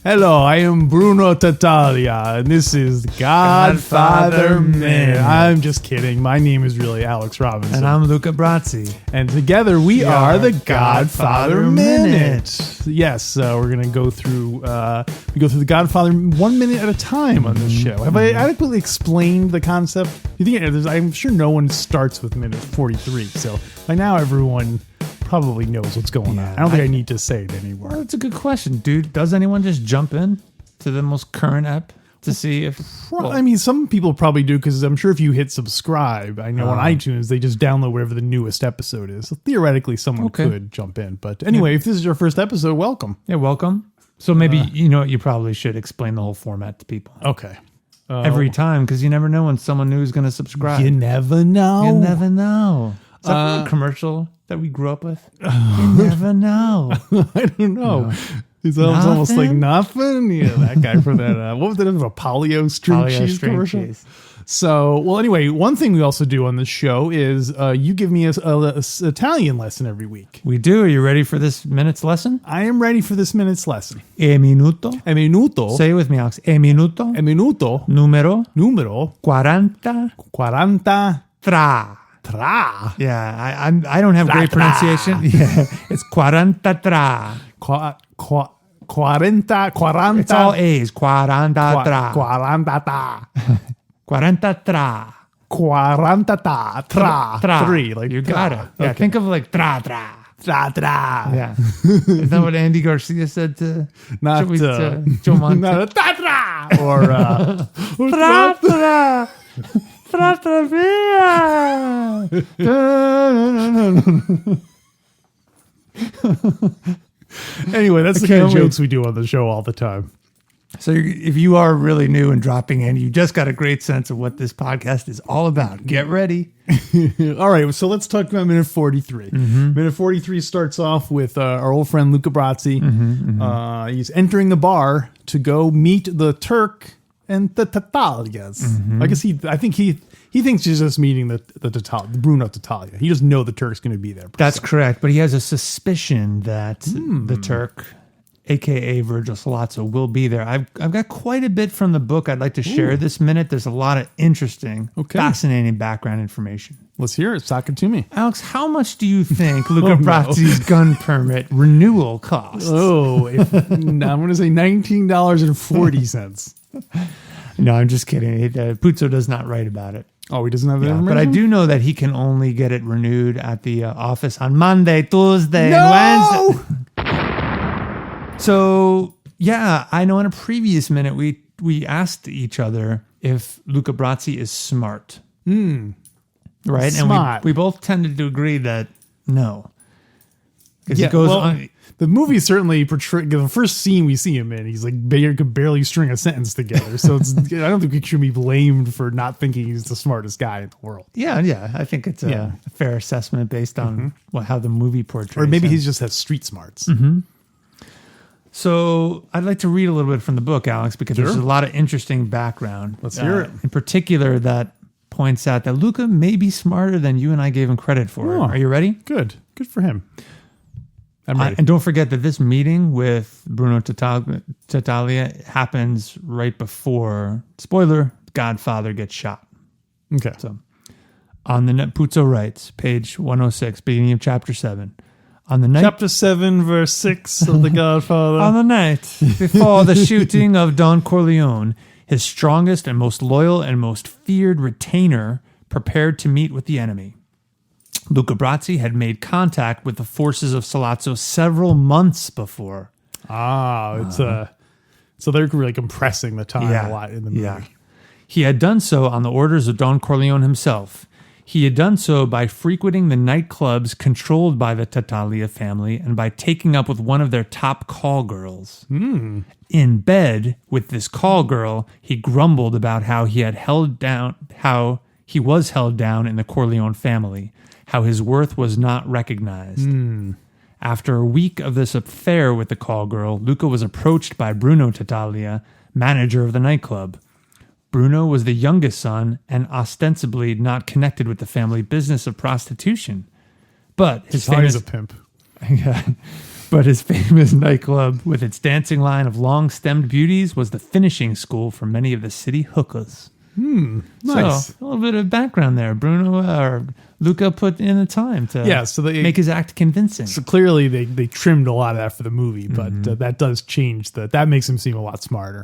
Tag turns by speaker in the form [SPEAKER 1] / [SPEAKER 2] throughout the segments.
[SPEAKER 1] Hello, I am Bruno Tattaglia, and this is Godfather Minute. I'm just kidding. My name is really Alex Robinson.
[SPEAKER 2] And I'm Luca Brazzi.
[SPEAKER 1] And together we are the Godfather Minute. Yes, we're going to go through the Godfather 1 minute at a time on this show. Have I adequately explained the concept? You think I'm sure no one starts with minute 43, so by now everyone probably knows what's going on. I don't think I need to say it anymore.
[SPEAKER 2] Well, that's a good question, dude. Does anyone just jump in to the most current app to see if...
[SPEAKER 1] Well, I mean, some people probably do, because I'm sure if you hit subscribe, I know on iTunes, they just download whatever the newest episode is. So theoretically, someone could jump in. But anyway, if this is your first episode, welcome.
[SPEAKER 2] Yeah, welcome. So maybe, you probably should explain the whole format to people.
[SPEAKER 1] Okay.
[SPEAKER 2] Every time, because you never know when someone new is going to subscribe.
[SPEAKER 1] You never know.
[SPEAKER 2] You never know. Is that from a commercial that we grew up with? You never know.
[SPEAKER 1] I don't know. No. It's almost like nothing. Yeah, that guy from that. What was that? A Polio string cheese commercial? Cheese. So, well, anyway, one thing we also do on this show is you give me a Italian lesson every week.
[SPEAKER 2] We do. Are you ready for this minute's lesson?
[SPEAKER 1] I am ready for this minute's lesson.
[SPEAKER 2] E minuto.
[SPEAKER 1] E minuto.
[SPEAKER 2] Say it with me, Alex. E minuto.
[SPEAKER 1] E minuto.
[SPEAKER 2] Numero.
[SPEAKER 1] 40.
[SPEAKER 2] Tra. Yeah, I don't have great pronunciation. Yeah, it's 43.
[SPEAKER 1] 40.
[SPEAKER 2] It's all A's. 43.
[SPEAKER 1] 43. Three. Like
[SPEAKER 2] you got it. Yeah, think of like tra. Yeah. Is that what Andy Garcia said to Joe Monte?
[SPEAKER 1] Not tra. Or
[SPEAKER 2] tra.
[SPEAKER 1] Anyway, that's the kind of jokes we do on the show all the time.
[SPEAKER 2] So if you are really new and dropping in, you just got a great sense of what this podcast is all about. Get ready.
[SPEAKER 1] All right, so let's talk about minute 43. Minute 43 starts off with our old friend Luca Brazzi. He's entering the bar to go meet the Turk and the Tattaglias. I think he thinks he's just meeting the Bruno Tattaglia. He doesn't know the Turk's going to be there.
[SPEAKER 2] That's correct, but he has a suspicion that the Turk, a.k.a. Virgil Sollozzo, will be there. I've got quite a bit from the book I'd like to share this minute. There's a lot of interesting, fascinating background information.
[SPEAKER 1] Let's hear it. Sock it to me.
[SPEAKER 2] Alex, how much do you think Luca Brazzi's gun permit renewal costs?
[SPEAKER 1] I'm going to say $19.40.
[SPEAKER 2] No, I'm just kidding. Puzo does not write about it.
[SPEAKER 1] Oh, he doesn't have that information?
[SPEAKER 2] But I do know that he can only get it renewed at the office on Monday, Tuesday, and Wednesday. So, yeah, I know in a previous minute we asked each other if Luca Brazzi is smart. Right?
[SPEAKER 1] Smart.
[SPEAKER 2] And we both tended to agree that no. Because it goes on.
[SPEAKER 1] The movie certainly portrays the first scene we see him in. He's like could barely string a sentence together. So I don't think we should be blamed for not thinking he's the smartest guy in the world.
[SPEAKER 2] Yeah. I think it's a fair assessment based on how the movie portrays.
[SPEAKER 1] Or maybe he just has street smarts.
[SPEAKER 2] So I'd like to read a little bit from the book, Alex, because there's a lot of interesting background.
[SPEAKER 1] Let's hear it.
[SPEAKER 2] In particular, that points out that Luca may be smarter than you and I gave him credit for. Are you ready?
[SPEAKER 1] Good for him. I'm ready.
[SPEAKER 2] And don't forget that this meeting with Bruno Tattaglia happens right before, spoiler, Godfather gets shot.
[SPEAKER 1] Okay.
[SPEAKER 2] So on the net, Puzo writes, page 106, beginning of chapter 7. On the night,
[SPEAKER 1] chapter 7, verse 6 of The Godfather.
[SPEAKER 2] On the night before the shooting of Don Corleone, his strongest and most loyal and most feared retainer prepared to meet with the enemy. Luca Brazzi had made contact with the forces of Sollozzo several months before.
[SPEAKER 1] So they're really compressing the time a lot in the movie. Yeah.
[SPEAKER 2] He had done so on the orders of Don Corleone himself. He had done so by frequenting the nightclubs controlled by the Tattaglia family and by taking up with one of their top call girls. In bed with this call girl, he grumbled about how he had held down he was held down in the Corleone family, how his worth was not recognized. After a week of this affair with the call girl, Luca was approached by Bruno Tattaglia, manager of the nightclub. Bruno was the youngest son and ostensibly not connected with the family business of prostitution. But his famous
[SPEAKER 1] a pimp.
[SPEAKER 2] But his famous nightclub, with its dancing line of long-stemmed beauties, was the finishing school for many of the city hookers.
[SPEAKER 1] Nice.
[SPEAKER 2] So, a little bit of background there. Luca put in the time to make his act convincing.
[SPEAKER 1] So clearly they trimmed a lot of that for the movie, but that does change that makes him seem a lot smarter.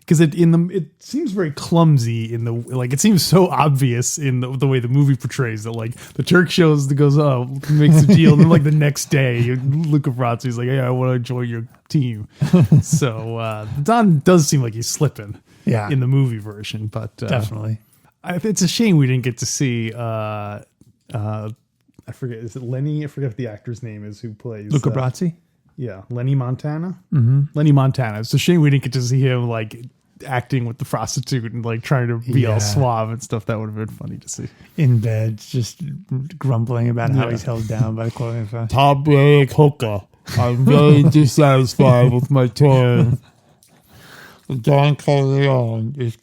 [SPEAKER 1] Because it seems very clumsy it seems so obvious in the way the movie portrays it. Like the Turk goes makes a deal, and then like the next day, Luca Brazzi's like, "Hey, I want to join your team." So Don does seem like he's slipping, in the movie version, but
[SPEAKER 2] definitely,
[SPEAKER 1] it's a shame we didn't get to see. I forget, is it Lenny? I forget what the actor's name is who plays
[SPEAKER 2] Luca Brazzi.
[SPEAKER 1] Yeah, Lenny Montana. Lenny Montana. It's a shame we didn't get to see him like acting with the prostitute and like trying to be all suave and stuff. That would have been funny to see.
[SPEAKER 2] In bed, just grumbling about how he's held down by the clothing factory.
[SPEAKER 3] Top rank hooker. I'm very dissatisfied with my time. Don Corleone is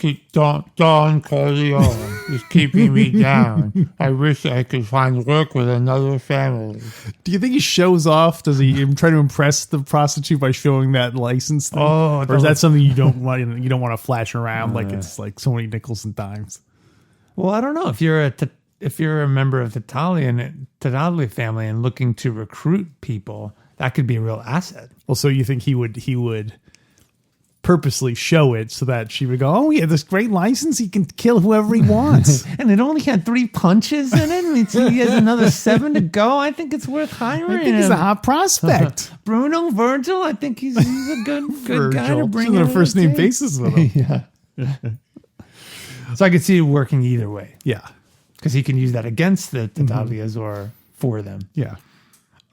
[SPEAKER 3] keeping me down. I wish I could find work with another family.
[SPEAKER 1] Do you think he shows off? Does he try to impress the prostitute by showing that license thing? Or is that something you don't want? You don't want to flash around like it's like so many nickels and dimes.
[SPEAKER 2] Well, I don't know if you're a member of the Tattaglia family and looking to recruit people, that could be a real asset.
[SPEAKER 1] Well, so you think he would purposely show it so that she would go, "Oh, yeah, this great license, he can kill whoever he wants."
[SPEAKER 2] And it only had 3 punches in it. I mean, so he has another 7 to go. I think it's worth hiring.
[SPEAKER 1] I think he's a hot prospect.
[SPEAKER 2] Bruno Virgil, I think he's a good guy to bring in.
[SPEAKER 1] On a first name basis with him.
[SPEAKER 2] So I could see it working either way.
[SPEAKER 1] Yeah.
[SPEAKER 2] Because he can use that against the Tattaglias or for them.
[SPEAKER 1] Yeah.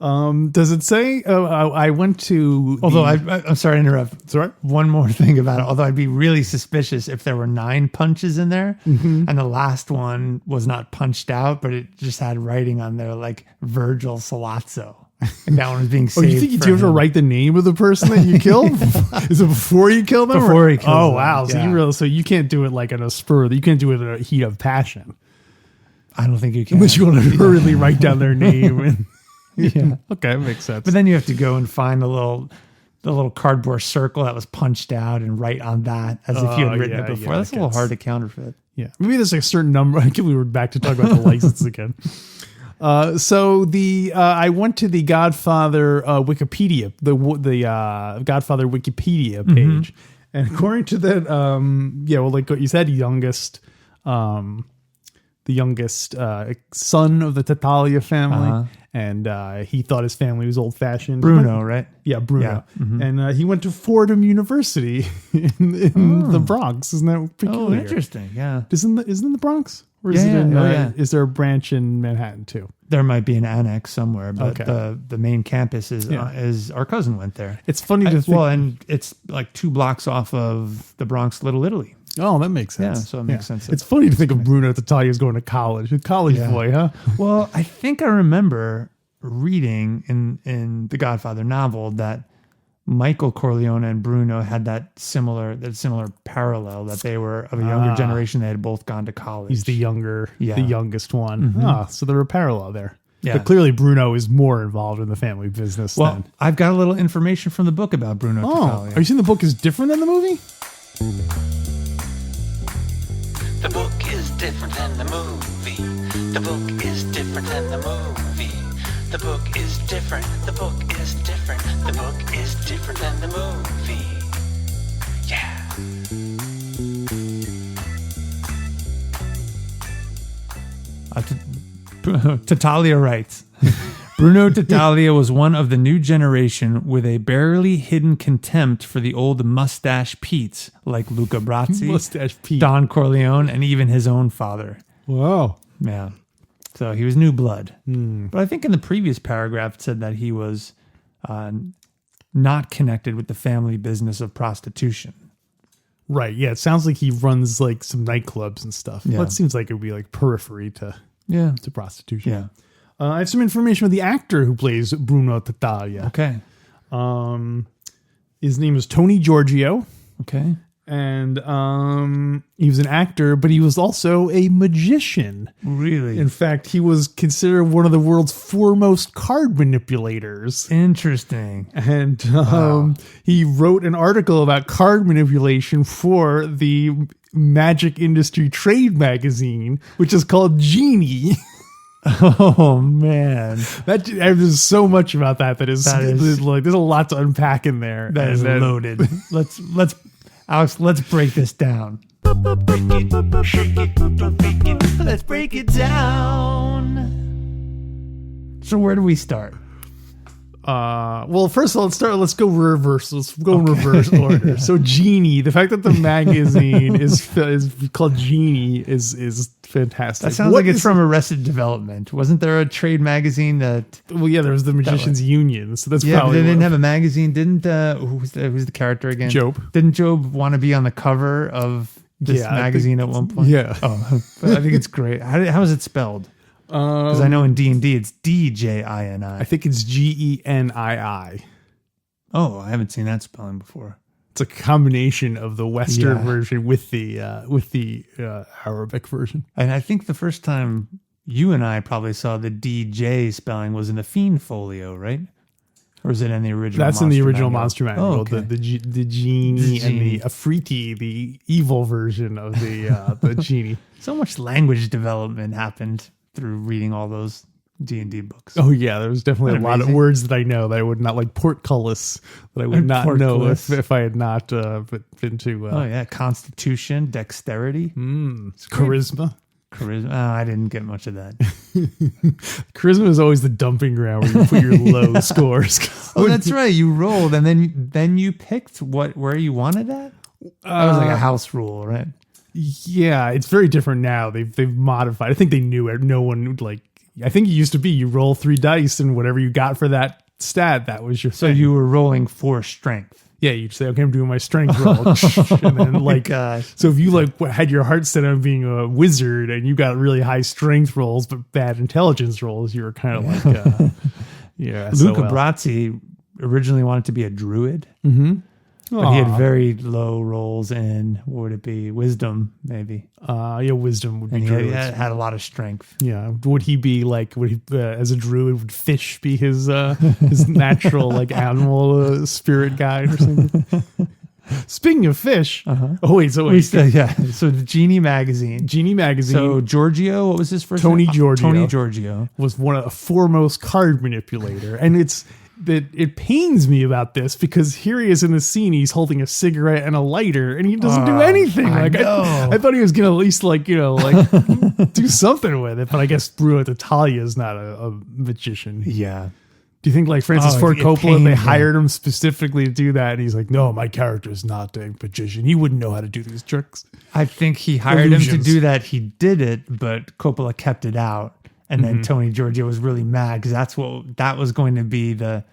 [SPEAKER 1] Does it say? I went to.
[SPEAKER 2] Although I'm sorry to interrupt.
[SPEAKER 1] It's all right.
[SPEAKER 2] One more thing about it. Although I'd be really suspicious if there were 9 punches in there, and the last one was not punched out, but it just had writing on there like Virgil Sollozzo, and that one was being saved.
[SPEAKER 1] You think you have to write the name of the person that you killed? Is it before you kill them?
[SPEAKER 2] Before he kills them.
[SPEAKER 1] Oh wow! Yeah. So you can't do it like in a spur. You can't do it in a heat of passion.
[SPEAKER 2] I don't think you can,
[SPEAKER 1] unless you want to hurriedly write down their name and. Yeah. Okay, makes sense.
[SPEAKER 2] But then you have to go and find the little cardboard circle that was punched out and write on that as if you had written it before. That's a little hard to counterfeit.
[SPEAKER 1] Yeah. Maybe there's like a certain number. I think we were back to talk about the license again. So I went to the Godfather Wikipedia, the Godfather Wikipedia page, and according to that, like what you said, the youngest son of the Tattaglia family, and he thought his family was old-fashioned.
[SPEAKER 2] Bruno, right?
[SPEAKER 1] Yeah, Bruno. Yeah. And he went to Fordham University in the Bronx. Isn't that peculiar?
[SPEAKER 2] Oh, interesting. Yeah.
[SPEAKER 1] Isn't it in the Bronx? Or is is there a branch in Manhattan too?
[SPEAKER 2] There might be an annex somewhere, but the main campus is our cousin went there.
[SPEAKER 1] It's funny to think.
[SPEAKER 2] Well, and it's like 2 blocks off of the Bronx, Little Italy.
[SPEAKER 1] Oh, that makes sense.
[SPEAKER 2] Yeah, so it makes sense.
[SPEAKER 1] It's funny to think of Bruno Tattaglia as going to college. A college boy, huh?
[SPEAKER 2] Well, I think I remember reading in the Godfather novel that Michael Corleone and Bruno had that similar parallel, that they were of a younger generation. They had both gone to college.
[SPEAKER 1] He's the youngest one. So there were a parallel there.
[SPEAKER 2] Yeah.
[SPEAKER 1] But clearly Bruno is more involved in the family business.
[SPEAKER 2] Well, I've got a little information from the book about Bruno Tattaglia.
[SPEAKER 1] Are you saying the book is different than the movie?
[SPEAKER 4] The book is different than the movie. The book is different than the movie. The book is different. The book is different. The book is different than the movie. Yeah.
[SPEAKER 2] Tattaglia writes, Bruno Tattaglia was one of the new generation with a barely hidden contempt for the old mustache Pete's, like Luca Brazzi,
[SPEAKER 1] Mustache Pete,
[SPEAKER 2] Don Corleone, and even his own father.
[SPEAKER 1] Wow.
[SPEAKER 2] Yeah. So he was new blood. But I think in the previous paragraph it said that he was not connected with the family business of prostitution.
[SPEAKER 1] Right. Yeah. It sounds like he runs like some nightclubs and stuff.
[SPEAKER 2] Yeah.
[SPEAKER 1] Well, it seems like it would be like periphery to prostitution.
[SPEAKER 2] Yeah.
[SPEAKER 1] I have some information about the actor who plays Bruno Tattaglia.
[SPEAKER 2] Okay.
[SPEAKER 1] His name is Tony Giorgio.
[SPEAKER 2] Okay.
[SPEAKER 1] And he was an actor, but he was also a magician.
[SPEAKER 2] Really?
[SPEAKER 1] In fact, he was considered one of the world's foremost card manipulators.
[SPEAKER 2] Interesting.
[SPEAKER 1] And he wrote an article about card manipulation for the Magic Industry Trade magazine, which is called Genie.
[SPEAKER 2] Oh man,
[SPEAKER 1] There's so much about that is like there's a lot to unpack in there.
[SPEAKER 2] That is loaded. let's Alex, let's break this down. Let's break it down. So where do we start?
[SPEAKER 1] Well, first of all, let's go reverse. Let's go in reverse order. So Genie, the fact that the magazine is called Genie is fantastic.
[SPEAKER 2] That sounds like it's from Arrested Development. Wasn't there a trade magazine that?
[SPEAKER 1] Well, yeah, there was the Magicians Union. So that's
[SPEAKER 2] yeah,
[SPEAKER 1] probably
[SPEAKER 2] but they didn't have a magazine. Didn't who's the character again?
[SPEAKER 1] Job.
[SPEAKER 2] Didn't Job want to be on the cover of this magazine at one point?
[SPEAKER 1] Yeah.
[SPEAKER 2] Oh, I think it's great. How is it spelled? Because I know in D&D it's DJINI.
[SPEAKER 1] I think it's GENII.
[SPEAKER 2] Oh, I haven't seen that spelling before.
[SPEAKER 1] It's a combination of the Western version with the Arabic version.
[SPEAKER 2] And I think the first time you and I probably saw the DJ spelling was in the Fiend Folio, right? Or is it in the original?
[SPEAKER 1] That's in the original Monster Manual.
[SPEAKER 2] Oh, okay.
[SPEAKER 1] The genie and the Afriti, the evil version of the genie.
[SPEAKER 2] So much language development happened through reading all those D&D books.
[SPEAKER 1] Oh yeah, there was definitely a lot of words that I know that I would not, like portcullis, that I would not know if I had not been to.
[SPEAKER 2] Constitution, dexterity,
[SPEAKER 1] charisma.
[SPEAKER 2] Charisma. Oh, I didn't get much of that.
[SPEAKER 1] Charisma is always the dumping ground where you put your low scores.
[SPEAKER 2] Oh, that's right. You rolled and then you picked where you wanted at. That was like a house rule, right?
[SPEAKER 1] Yeah, it's very different now. They've modified. I think they knew it. No one would like. I think it used to be you roll 3 dice and whatever you got for that stat, that was your.
[SPEAKER 2] So
[SPEAKER 1] thing.
[SPEAKER 2] you were rolling for strength.
[SPEAKER 1] Yeah, you'd say, okay, I'm doing my strength roll, and then like, so if you like had your heart set on being a wizard and you got really high strength rolls but bad intelligence rolls, you were kind of like, yeah.
[SPEAKER 2] Luca Brazzi originally wanted to be a druid.
[SPEAKER 1] Mm-hmm.
[SPEAKER 2] But he had very low rolls in, what would it be? Wisdom, maybe.
[SPEAKER 1] Yeah, wisdom would be.
[SPEAKER 2] And
[SPEAKER 1] druid.
[SPEAKER 2] he had a lot of strength.
[SPEAKER 1] Yeah. Would he be like? Would he, as a druid, would fish be his natural like animal spirit guide or something? Speaking of fish, oh wait, so
[SPEAKER 2] the Genie magazine. So Giorgio, what was his first
[SPEAKER 1] Tony
[SPEAKER 2] name?
[SPEAKER 1] Giorgio.
[SPEAKER 2] Tony Giorgio
[SPEAKER 1] was one of the foremost card manipulator, and it pains me about this because here he is in the scene. He's holding a cigarette and a lighter, and he doesn't do anything. I thought he was gonna at least do something with it. But I guess Bruno Tattaglia is not a magician.
[SPEAKER 2] Yeah.
[SPEAKER 1] Do you think like Francis Ford Coppola, they hired him specifically to do that, and he's like, no, my character is not a magician. He wouldn't know how to do these tricks.
[SPEAKER 2] I think he hired him to do that. He did it, but Coppola kept it out. And then Tony Giorgio was really mad because that was going to be the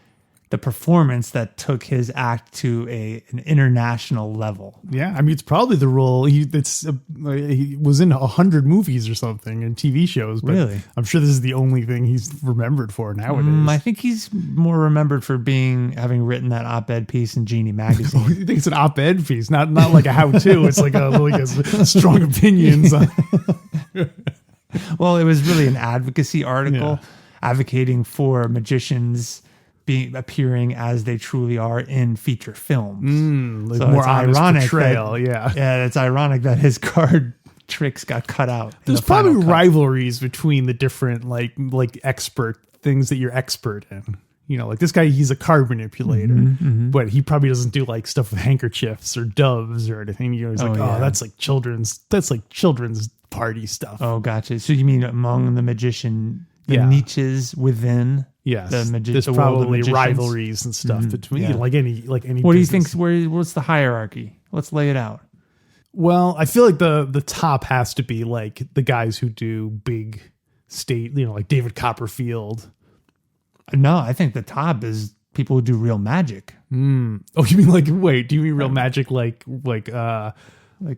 [SPEAKER 2] performance that took his act to an international level.
[SPEAKER 1] Yeah, I mean, it's probably the role. He was in 100 movies or something and TV shows. But
[SPEAKER 2] really?
[SPEAKER 1] I'm sure this is the only thing he's remembered for nowadays.
[SPEAKER 2] I think he's more remembered for having written that op-ed piece in Genie magazine.
[SPEAKER 1] You think it's an op-ed piece, not like a how-to. It's like a strong opinions.
[SPEAKER 2] Well, it was really an advocacy article advocating for magicians appearing as they truly are in feature films.
[SPEAKER 1] So more
[SPEAKER 2] it's ironic
[SPEAKER 1] portrayal,
[SPEAKER 2] it's ironic that his card tricks got cut out.
[SPEAKER 1] There's probably rivalries between the different like expert things that you're expert in. You know, like this guy, he's a card manipulator, but he probably doesn't do like stuff with handkerchiefs or doves or anything. You know, he's that's like children's party stuff.
[SPEAKER 2] Oh, gotcha. So you mean among the magician, niches within?
[SPEAKER 1] Yes,
[SPEAKER 2] there's
[SPEAKER 1] probably rivalries and stuff between like any. What
[SPEAKER 2] do you think? What's the hierarchy? Let's lay it out.
[SPEAKER 1] Well, I feel like the top has to be like the guys who do big state, like David Copperfield.
[SPEAKER 2] No, I think the top is people who do real magic.
[SPEAKER 1] Oh, you mean like, wait, do you mean real magic like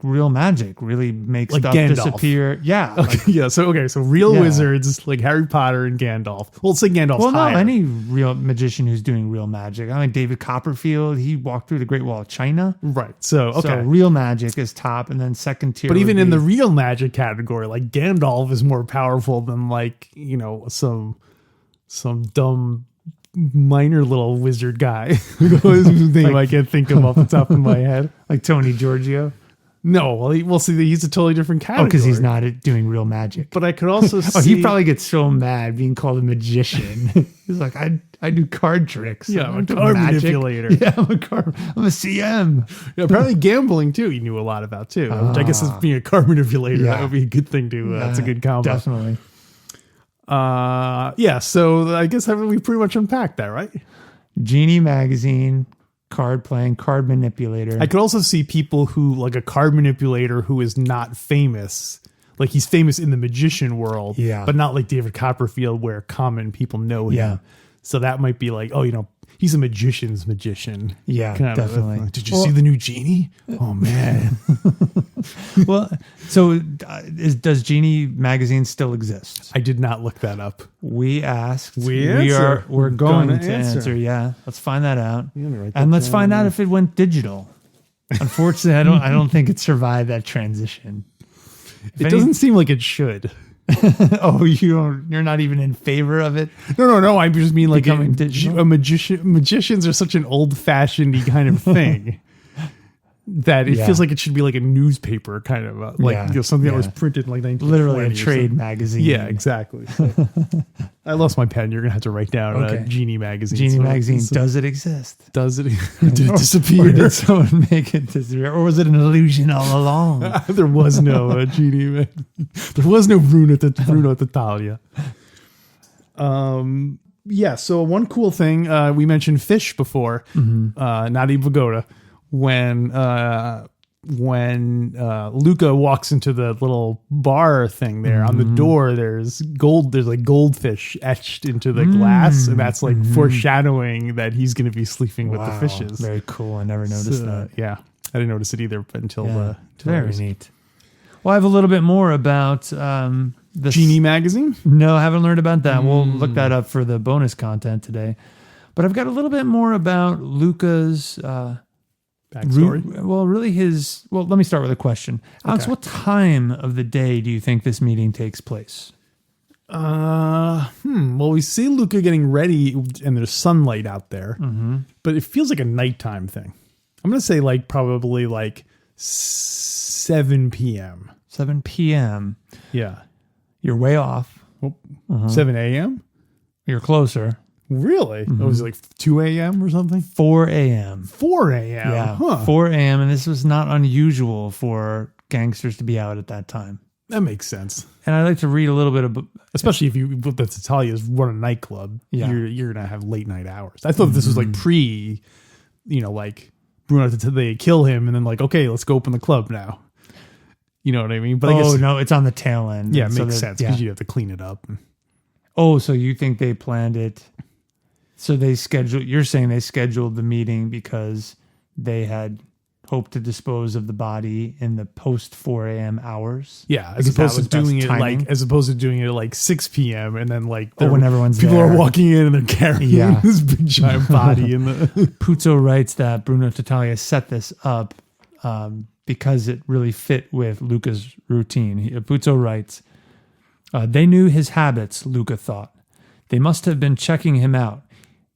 [SPEAKER 2] Real magic really makes
[SPEAKER 1] Like
[SPEAKER 2] stuff
[SPEAKER 1] Gandalf.
[SPEAKER 2] disappear. Yeah.
[SPEAKER 1] yeah, so real
[SPEAKER 2] Yeah.
[SPEAKER 1] wizards like Harry Potter and Gandalf. Well, let's say Gandalf's
[SPEAKER 2] Well, no,
[SPEAKER 1] higher.
[SPEAKER 2] any real magician who's doing real magic. I mean, David Copperfield, he walked through the Great Wall of China.
[SPEAKER 1] Right. So, okay.
[SPEAKER 2] So real magic is top, and then second tier.
[SPEAKER 1] But even
[SPEAKER 2] would
[SPEAKER 1] in
[SPEAKER 2] be-
[SPEAKER 1] the real magic category, like Gandalf is more powerful than like, some dumb minor little wizard guy. Whose name I can't think of off the top of my head.
[SPEAKER 2] like Tony Giorgio.
[SPEAKER 1] No, well, we'll see. He's a totally different category.
[SPEAKER 2] Oh, because he's not doing real magic.
[SPEAKER 1] But I could also see.
[SPEAKER 2] Oh, he probably gets so mad being called a magician. He's like, I do card tricks.
[SPEAKER 1] Yeah,
[SPEAKER 2] I
[SPEAKER 1] I'm
[SPEAKER 2] don't
[SPEAKER 1] a
[SPEAKER 2] do
[SPEAKER 1] card
[SPEAKER 2] magic."
[SPEAKER 1] manipulator.
[SPEAKER 2] Yeah, I'm a CM.
[SPEAKER 1] Yeah, apparently gambling too. He knew a lot about too. Which I guess is being a card manipulator.
[SPEAKER 2] Yeah.
[SPEAKER 1] That would be a good thing to. That's a good combo.
[SPEAKER 2] Definitely.
[SPEAKER 1] Yeah. So I guess we pretty much unpacked that, right?
[SPEAKER 2] Genie magazine, card playing, card manipulator.
[SPEAKER 1] I could also see people who like a card manipulator who is not famous. Like he's famous in the magician world,
[SPEAKER 2] Yeah.
[SPEAKER 1] but not like David Copperfield where common people know him.
[SPEAKER 2] Yeah.
[SPEAKER 1] So that might be like, he's a magician's magician.
[SPEAKER 2] Yeah,
[SPEAKER 1] kind of.
[SPEAKER 2] definitely.
[SPEAKER 1] Did you see the new genie? Oh man.
[SPEAKER 2] Well, so does Genie magazine still exist?
[SPEAKER 1] I did not look that up.
[SPEAKER 2] We asked.
[SPEAKER 1] We're
[SPEAKER 2] going
[SPEAKER 1] gonna
[SPEAKER 2] to answer. Yeah, let's find that out,
[SPEAKER 1] gonna write
[SPEAKER 2] and
[SPEAKER 1] that
[SPEAKER 2] let's find out if it went digital. Unfortunately, I don't think it survived that transition.
[SPEAKER 1] It doesn't seem like it should.
[SPEAKER 2] Oh, you're not even in favor of it.
[SPEAKER 1] No. I just mean like
[SPEAKER 2] Becoming digital?
[SPEAKER 1] a magician. Magicians are such an old-fashioned kind of thing that it
[SPEAKER 2] Yeah.
[SPEAKER 1] feels like it should be like a newspaper kind of something that was
[SPEAKER 2] yeah.
[SPEAKER 1] printed in like 1920
[SPEAKER 2] Literally a
[SPEAKER 1] or
[SPEAKER 2] trade
[SPEAKER 1] something.
[SPEAKER 2] magazine.
[SPEAKER 1] Yeah, exactly. So, I lost my pen. You're gonna have to write down
[SPEAKER 2] Okay.
[SPEAKER 1] Genie magazine.
[SPEAKER 2] Genie
[SPEAKER 1] So-
[SPEAKER 2] magazine.
[SPEAKER 1] so-
[SPEAKER 2] Does it exist?
[SPEAKER 1] does it? Did it disappear?
[SPEAKER 2] Or did someone make it disappear? Or was it an illusion all along?
[SPEAKER 1] There was no Genie. There was no Bruno Tattaglia. Yeah. So one cool thing we mentioned fish before, Nadi Pagoda, when Luca walks into the little bar thing there on the door, there's like goldfish etched into the glass, and that's like foreshadowing that he's going to be sleeping with the
[SPEAKER 2] Wow,
[SPEAKER 1] fishes.
[SPEAKER 2] Very cool. I never noticed that.
[SPEAKER 1] Yeah. I didn't notice it either until
[SPEAKER 2] Very neat. Well, I have a little bit more about the
[SPEAKER 1] Genie magazine.
[SPEAKER 2] No, I haven't learned about that. We'll look that up for the bonus content today. But I've got a little bit more about Luca's
[SPEAKER 1] Backstory.
[SPEAKER 2] let me start with a question. Alex,
[SPEAKER 1] Okay.
[SPEAKER 2] what time of the day do you think this meeting takes place?
[SPEAKER 1] Well, we see Luca getting ready, and there's sunlight out there, but it feels like a nighttime thing. I'm gonna say like probably like 7 p.m.
[SPEAKER 2] 7 p.m.
[SPEAKER 1] Yeah,
[SPEAKER 2] You're way off.
[SPEAKER 1] 7 a.m.
[SPEAKER 2] You're closer.
[SPEAKER 1] Really? It was like 2 a.m. or something.
[SPEAKER 2] 4 a.m.
[SPEAKER 1] 4 a.m.
[SPEAKER 2] Yeah,
[SPEAKER 1] Huh.
[SPEAKER 2] 4 a.m. And this was not unusual for gangsters to be out at that time.
[SPEAKER 1] That makes sense.
[SPEAKER 2] And I'd like to read a little bit of...
[SPEAKER 1] Especially if you the Tattaglias run a nightclub,
[SPEAKER 2] Yeah.
[SPEAKER 1] you're gonna have late night hours. I thought this was like pre, like Bruno they kill him and then like, okay, let's go open the club now. You know what I mean? But I guess
[SPEAKER 2] no, it's on the tail end.
[SPEAKER 1] yeah, it
[SPEAKER 2] And so
[SPEAKER 1] makes
[SPEAKER 2] that-
[SPEAKER 1] sense
[SPEAKER 2] yeah.
[SPEAKER 1] because you have to clean it up.
[SPEAKER 2] Oh, so you think they planned it? So you're saying they scheduled the meeting because they had hoped to dispose of the body in the post 4 a.m. hours?
[SPEAKER 1] Yeah, as
[SPEAKER 2] Because that
[SPEAKER 1] opposed to
[SPEAKER 2] was
[SPEAKER 1] doing
[SPEAKER 2] best
[SPEAKER 1] it
[SPEAKER 2] timing?
[SPEAKER 1] at like 6 p.m. and then like
[SPEAKER 2] when everyone's
[SPEAKER 1] people
[SPEAKER 2] there.
[SPEAKER 1] are walking in and they're carrying
[SPEAKER 2] Yeah.
[SPEAKER 1] this big giant body in the
[SPEAKER 2] Puzo writes that Bruno Tattaglia set this up because it really fit with Luca's routine. Puzo writes, they knew his habits, Luca thought. They must have been checking him out.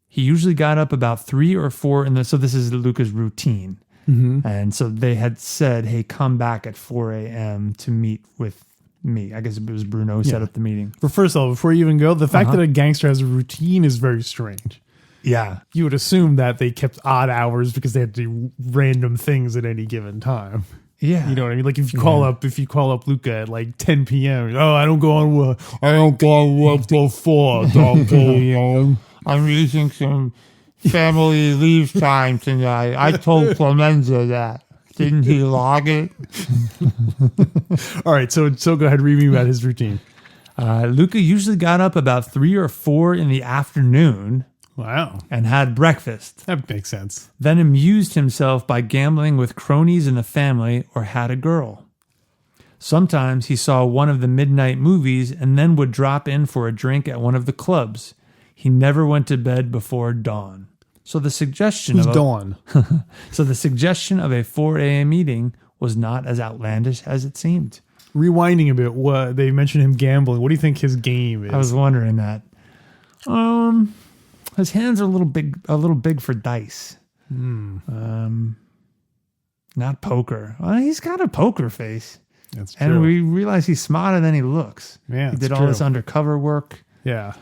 [SPEAKER 2] He usually got up about 3 or 4 so this is Luca's routine. And so they had said, hey, come back at 4 a.m. to meet with me. I guess it was Bruno who set up the meeting.
[SPEAKER 1] But first of all, before you even go, the fact that a gangster has a routine is very strange.
[SPEAKER 2] Yeah.
[SPEAKER 1] You would assume that they kept odd hours because they had to do random things at any given time.
[SPEAKER 2] Yeah.
[SPEAKER 1] You know what I mean? Like if you call up Luca at like 10 p.m. Oh, I don't go on work.
[SPEAKER 3] I don't go work till 4, okay?
[SPEAKER 2] I'm using some family leave time tonight. I told Clemenza that. Didn't he log it?
[SPEAKER 1] All right, so go ahead, read me about his routine.
[SPEAKER 2] Luca usually got up about 3 or 4 in the afternoon.
[SPEAKER 1] Wow.
[SPEAKER 2] and had breakfast,
[SPEAKER 1] That makes sense.
[SPEAKER 2] then amused himself by gambling with cronies in the family or had a girl. Sometimes he saw one of the midnight movies and then would drop in for a drink at one of the clubs. He never went to bed before dawn. So the suggestion
[SPEAKER 1] Who's
[SPEAKER 2] of
[SPEAKER 1] Dawn?
[SPEAKER 2] so the suggestion of a 4 a.m. meeting was not as outlandish as it seemed.
[SPEAKER 1] Rewinding a bit, what they mentioned him gambling. What do you think his game is?
[SPEAKER 2] I was wondering that. His hands are a little big for dice. Not poker. Well, he's got a poker face.
[SPEAKER 1] That's true.
[SPEAKER 2] And we realize he's smarter than he looks.
[SPEAKER 1] Yeah,
[SPEAKER 2] he
[SPEAKER 1] it's
[SPEAKER 2] did all
[SPEAKER 1] true.
[SPEAKER 2] this undercover work.
[SPEAKER 1] Yeah.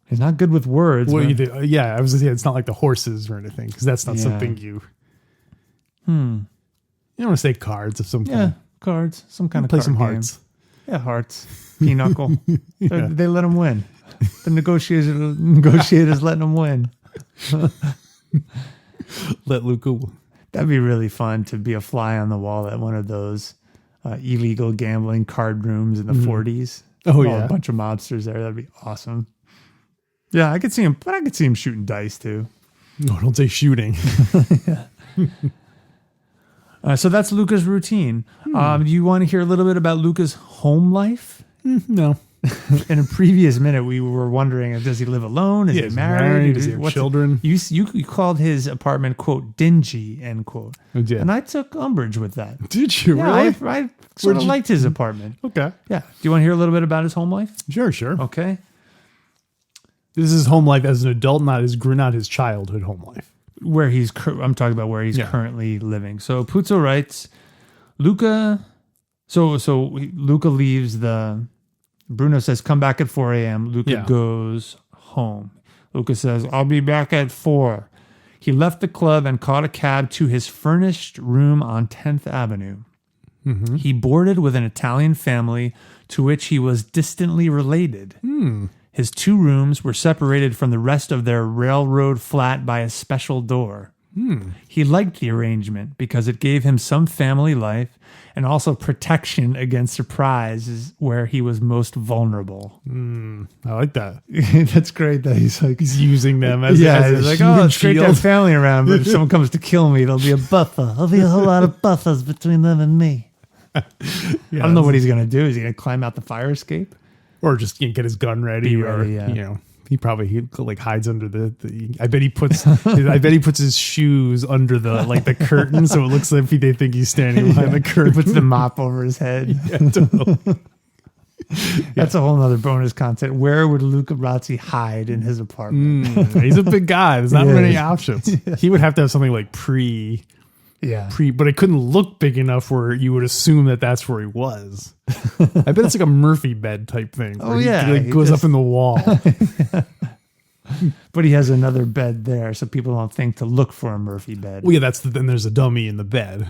[SPEAKER 2] He's not good with words.
[SPEAKER 1] What
[SPEAKER 2] but-
[SPEAKER 1] you do? Yeah, I was gonna say it's not like the horses or anything because that's not
[SPEAKER 2] Yeah.
[SPEAKER 1] something you. You don't want to say cards of some
[SPEAKER 2] Yeah,
[SPEAKER 1] kind.
[SPEAKER 2] cards. Some kind of
[SPEAKER 1] Play
[SPEAKER 2] card
[SPEAKER 1] some
[SPEAKER 2] game.
[SPEAKER 1] hearts.
[SPEAKER 2] Yeah, hearts. Pinochle. They let him win. The negotiators letting him win.
[SPEAKER 1] Let Luca.
[SPEAKER 2] That'd be really fun to be a fly on the wall at one of those illegal gambling card rooms in the 40s.
[SPEAKER 1] Oh,
[SPEAKER 2] All
[SPEAKER 1] yeah.
[SPEAKER 2] a bunch of mobsters there. That'd be awesome. Yeah, I could see him, but I could see him shooting dice too.
[SPEAKER 1] No, don't say shooting.
[SPEAKER 2] So that's Luca's routine. Do you want to hear a little bit about Luca's home life?
[SPEAKER 1] No.
[SPEAKER 2] In a previous minute, we were wondering, does he live alone? Is
[SPEAKER 1] Yeah,
[SPEAKER 2] he
[SPEAKER 1] is he
[SPEAKER 2] married?
[SPEAKER 1] married? Does he have
[SPEAKER 2] What's-
[SPEAKER 1] children?
[SPEAKER 2] You called his apartment, quote, dingy, end quote.
[SPEAKER 1] I did.
[SPEAKER 2] And I took umbrage with that.
[SPEAKER 1] Did you
[SPEAKER 2] Yeah,
[SPEAKER 1] really?
[SPEAKER 2] I sort of
[SPEAKER 1] you-
[SPEAKER 2] liked his apartment.
[SPEAKER 1] Okay.
[SPEAKER 2] Yeah. Do you want to hear a little bit about his home life?
[SPEAKER 1] Sure.
[SPEAKER 2] Okay.
[SPEAKER 1] This is his home life as an adult, not his childhood home life.
[SPEAKER 2] Where he's, I'm talking about where he's
[SPEAKER 1] Yeah.
[SPEAKER 2] currently living. So Puzo writes, Luca, so Luca leaves Bruno says, come back at 4 a.m. Luca goes home. Luca says, I'll be back at 4. He left the club and caught a cab to his furnished room on 10th Avenue. He boarded with an Italian family to which he was distantly related. His 2 rooms were separated from the rest of their railroad flat by a special door. He liked the arrangement because it gave him some family life and also protection against surprises where he was most vulnerable.
[SPEAKER 1] I like that.
[SPEAKER 2] That's great that he's
[SPEAKER 1] using them as
[SPEAKER 2] yeah,
[SPEAKER 1] as a
[SPEAKER 2] he's like,
[SPEAKER 1] human
[SPEAKER 2] oh, it's great to have
[SPEAKER 1] shield.
[SPEAKER 2] family around, but if someone comes to kill me, there'll be a buffer. There'll be a whole lot of buffers between them and me. I don't know what he's going to do. Is he going to climb out the fire escape?
[SPEAKER 1] Or just get his gun ready,
[SPEAKER 2] Be
[SPEAKER 1] or
[SPEAKER 2] ready, yeah.
[SPEAKER 1] he like hides under the. I bet he puts his shoes under the curtain, so it looks like they think he's standing behind the curtain.
[SPEAKER 2] He puts the mop over his head.
[SPEAKER 1] Yeah, totally.
[SPEAKER 2] That's a whole nother bonus content. Where would Luca Brasi hide in his apartment?
[SPEAKER 1] He's a big guy. There's not
[SPEAKER 2] Yeah.
[SPEAKER 1] many options. He would have to have something like
[SPEAKER 2] Yeah.
[SPEAKER 1] but it couldn't look big enough where you would assume that that's where he was. I bet it's like a Murphy bed type thing.
[SPEAKER 2] Oh,
[SPEAKER 1] where he,
[SPEAKER 2] yeah,
[SPEAKER 1] like,
[SPEAKER 2] he
[SPEAKER 1] goes
[SPEAKER 2] just-
[SPEAKER 1] up in the wall.
[SPEAKER 2] But he has another bed there, so people don't think to look for a Murphy bed.
[SPEAKER 1] Well, yeah, then there's a dummy in the bed.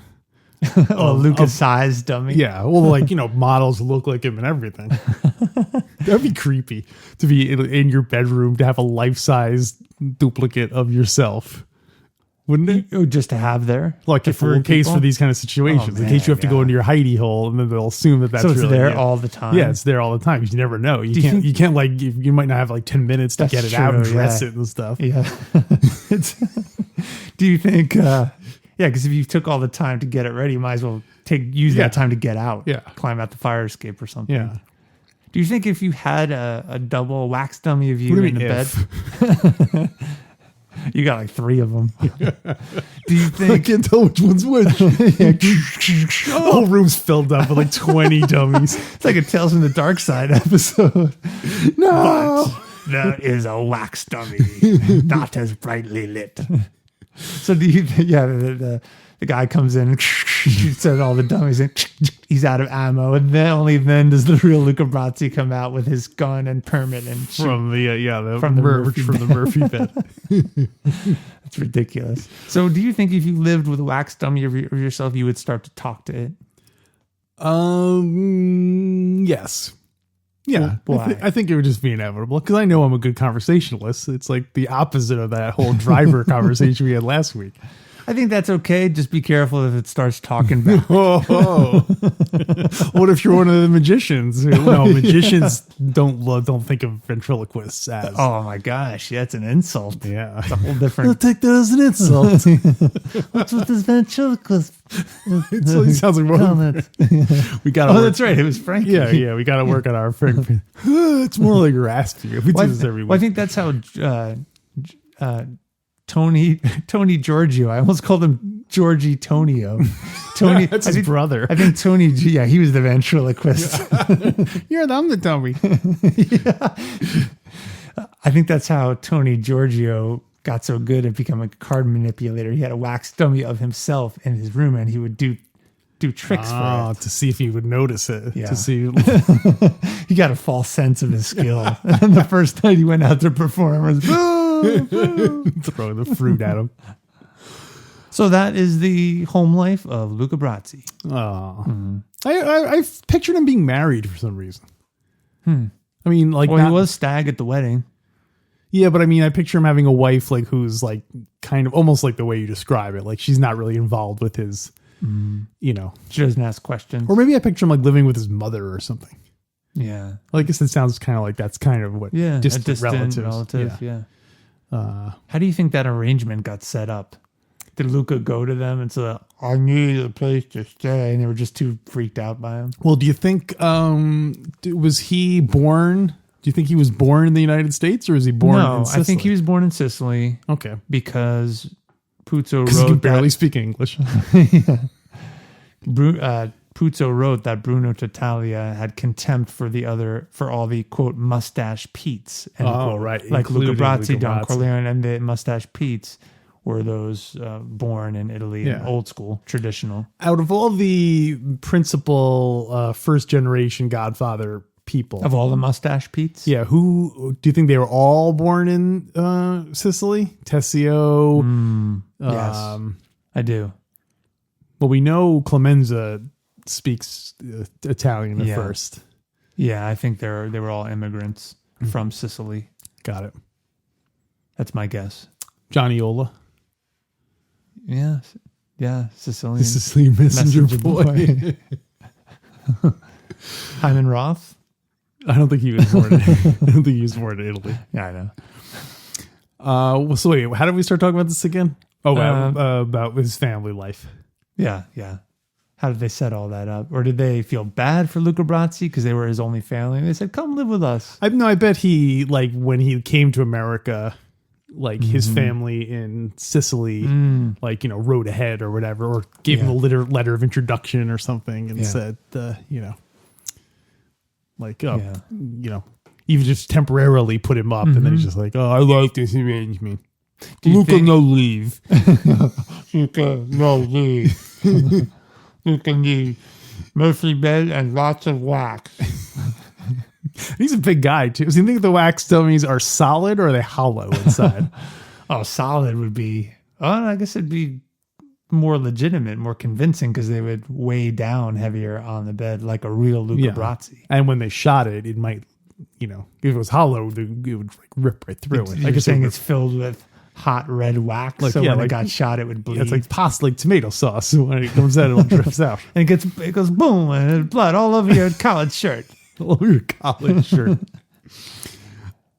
[SPEAKER 2] Luca-sized dummy.
[SPEAKER 1] Yeah, well, models look like him and everything. That'd be creepy to be in your bedroom to have a life-size duplicate of yourself, wouldn't it?
[SPEAKER 2] Oh, just to have there?
[SPEAKER 1] Like
[SPEAKER 2] To
[SPEAKER 1] for
[SPEAKER 2] fool
[SPEAKER 1] in case
[SPEAKER 2] people?
[SPEAKER 1] for these kind of situations, in case you have to go
[SPEAKER 2] yeah.
[SPEAKER 1] into your hidey hole, and then they'll assume that that's
[SPEAKER 2] So it's
[SPEAKER 1] really
[SPEAKER 2] there
[SPEAKER 1] you.
[SPEAKER 2] all the time?
[SPEAKER 1] Yeah, it's there all the time because you never know. You can't you might not have 10 minutes to
[SPEAKER 2] That's
[SPEAKER 1] get it out and
[SPEAKER 2] true,
[SPEAKER 1] dress
[SPEAKER 2] yeah.
[SPEAKER 1] it and stuff.
[SPEAKER 2] Yeah. Do you think, because if you took all the time to get it ready, you might as well use
[SPEAKER 1] Yeah.
[SPEAKER 2] that time to get out.
[SPEAKER 1] Yeah.
[SPEAKER 2] Climb out the fire escape or something.
[SPEAKER 1] Yeah.
[SPEAKER 2] Do you think if you had a double wax dummy of you
[SPEAKER 1] What do you
[SPEAKER 2] in the
[SPEAKER 1] mean,
[SPEAKER 2] bed, you got 3 of them. Do you
[SPEAKER 1] I
[SPEAKER 2] think,
[SPEAKER 1] can't tell which one's which. The whole room's filled up with 20 dummies.
[SPEAKER 2] it's like a Tales from the Dark Side episode?
[SPEAKER 1] No.
[SPEAKER 2] There is a wax dummy, not as brightly lit. So do you think, the guy comes in and shoots at all the dummies and he's out of ammo. And then only then does the real Luca Brasi come out with his gun and permit and shoot.
[SPEAKER 1] From
[SPEAKER 2] From the
[SPEAKER 1] the Murphy bed.
[SPEAKER 2] It's ridiculous. So do you think if you lived with a wax dummy of yourself, you would start to talk to it?
[SPEAKER 1] Yes. Yeah,
[SPEAKER 2] Why?
[SPEAKER 1] I think it would just be inevitable because I know I'm a good conversationalist. It's like the opposite of that whole driver conversation we had last week.
[SPEAKER 2] I think that's okay. Just be careful if it starts talking back.
[SPEAKER 1] What if you're one of the magicians? No, magicians don't think of ventriloquists as.
[SPEAKER 2] Oh my gosh, that's an insult.
[SPEAKER 1] Yeah.
[SPEAKER 2] It's a whole
[SPEAKER 1] I'll
[SPEAKER 2] different.
[SPEAKER 1] take that as an insult.
[SPEAKER 2] What's with this ventriloquist?
[SPEAKER 1] It sounds like
[SPEAKER 2] comment?
[SPEAKER 1] we got.
[SPEAKER 2] Oh, that's right. It was Frankie.
[SPEAKER 1] Yeah. We got to work on our friend. It's more like raspy. We do this every week.
[SPEAKER 2] Well, I think that's how Tony Giorgio. I almost called him Georgie Tonio. Tony,
[SPEAKER 1] That's his brother.
[SPEAKER 2] I think Tony. Yeah, he was the ventriloquist.
[SPEAKER 1] You're the dummy.
[SPEAKER 2] I think that's how Tony Giorgio got so good at becoming a card manipulator. He had a wax dummy of himself in his room, and he would do tricks for it
[SPEAKER 1] to see if he would notice it.
[SPEAKER 2] Yeah.
[SPEAKER 1] To see.
[SPEAKER 2] He got a false sense of his skill. And then the first night he went out to perform, was boo, boo.
[SPEAKER 1] Throwing the fruit at him.
[SPEAKER 2] So that is the home life of Luca Brasi.
[SPEAKER 1] Oh, I pictured him being married for some reason. I mean, like,
[SPEAKER 2] Well, he was stag at the wedding.
[SPEAKER 1] Yeah, but I mean, I picture him having a wife like who's like kind of almost like the way you describe it. Like she's not really involved with his, you know.
[SPEAKER 2] She doesn't ask questions.
[SPEAKER 1] Or maybe I picture him like living with his mother or something.
[SPEAKER 2] Yeah.
[SPEAKER 1] Well, I guess it sounds kind of like that's kind of what
[SPEAKER 2] Yeah.
[SPEAKER 1] distant,
[SPEAKER 2] a distant
[SPEAKER 1] relatives.
[SPEAKER 2] relative. Yeah. How do you think that arrangement got set up? Did Luca go to them and say, I need a place to stay? And they were just too freaked out by him?
[SPEAKER 1] Well, do you think, was he born? Do you think he was born in the United States or was he born in Sicily?
[SPEAKER 2] I think he was born in Sicily.
[SPEAKER 1] Okay.
[SPEAKER 2] Because Puzo
[SPEAKER 1] Because he can
[SPEAKER 2] wrote
[SPEAKER 1] barely speak English.
[SPEAKER 2] Puzo wrote that Bruno Tattaglia had contempt for all the quote mustache Pete's. End quote.
[SPEAKER 1] Right.
[SPEAKER 2] Like Luca
[SPEAKER 1] Including
[SPEAKER 2] Brasi,
[SPEAKER 1] Luca
[SPEAKER 2] Don
[SPEAKER 1] Brasi.
[SPEAKER 2] Corleone, and the mustache Pete's were those born in Italy,
[SPEAKER 1] Yeah.
[SPEAKER 2] old school, traditional.
[SPEAKER 1] Out of all the principal first generation Godfather people,
[SPEAKER 2] Of all the mustache Pete's?
[SPEAKER 1] yeah, who do you think they were all born in Sicily? Tessio.
[SPEAKER 2] Yes, I do.
[SPEAKER 1] Well, we know Clemenza speaks Italian at
[SPEAKER 2] Yeah.
[SPEAKER 1] first.
[SPEAKER 2] Yeah, I think they were all immigrants from Sicily.
[SPEAKER 1] Got it.
[SPEAKER 2] That's my guess.
[SPEAKER 1] Johnny Ola,
[SPEAKER 2] Yeah, Sicilian.
[SPEAKER 1] the Sicilian messenger boy.
[SPEAKER 2] Hyman Roth.
[SPEAKER 1] I don't think he was born. I don't think he was born in Italy.
[SPEAKER 2] Yeah, I know.
[SPEAKER 1] Well, so wait, how did we start talking about this again? Oh, about his family life.
[SPEAKER 2] Yeah. How did they set all that up? Or did they feel bad for Luca Brasi because they were his only family? They said, come live with us.
[SPEAKER 1] I bet he, like, when he came to America, like his family in Sicily, like, you know, rode ahead or whatever, or gave him a letter of introduction or something and said, you know, like, you know, even just temporarily put him up. And then he's just like, oh, I like this arrangement.
[SPEAKER 3] Luca, no leave. Luca, no leave. Luca need mostly bed and lots of wax.
[SPEAKER 1] He's a big guy, too. So you think the wax dummies are solid or are they hollow inside?
[SPEAKER 2] Oh, solid would be, I guess it'd be more legitimate, more convincing because they would weigh down heavier on the bed like a real Luca Brasi.
[SPEAKER 1] And when they shot it, it might, you know, if it was hollow, it would like rip right through it.
[SPEAKER 2] You're
[SPEAKER 1] Like
[SPEAKER 2] saying it's filled with hot red wax,
[SPEAKER 1] Like,
[SPEAKER 2] so
[SPEAKER 1] yeah,
[SPEAKER 2] when
[SPEAKER 1] like-
[SPEAKER 2] it got shot, it would bleed.
[SPEAKER 1] it's like pasta, like tomato sauce. So when it comes out, it drips out.
[SPEAKER 2] and it goes boom, and there's blood all over your college shirt.
[SPEAKER 1] All over your college shirt.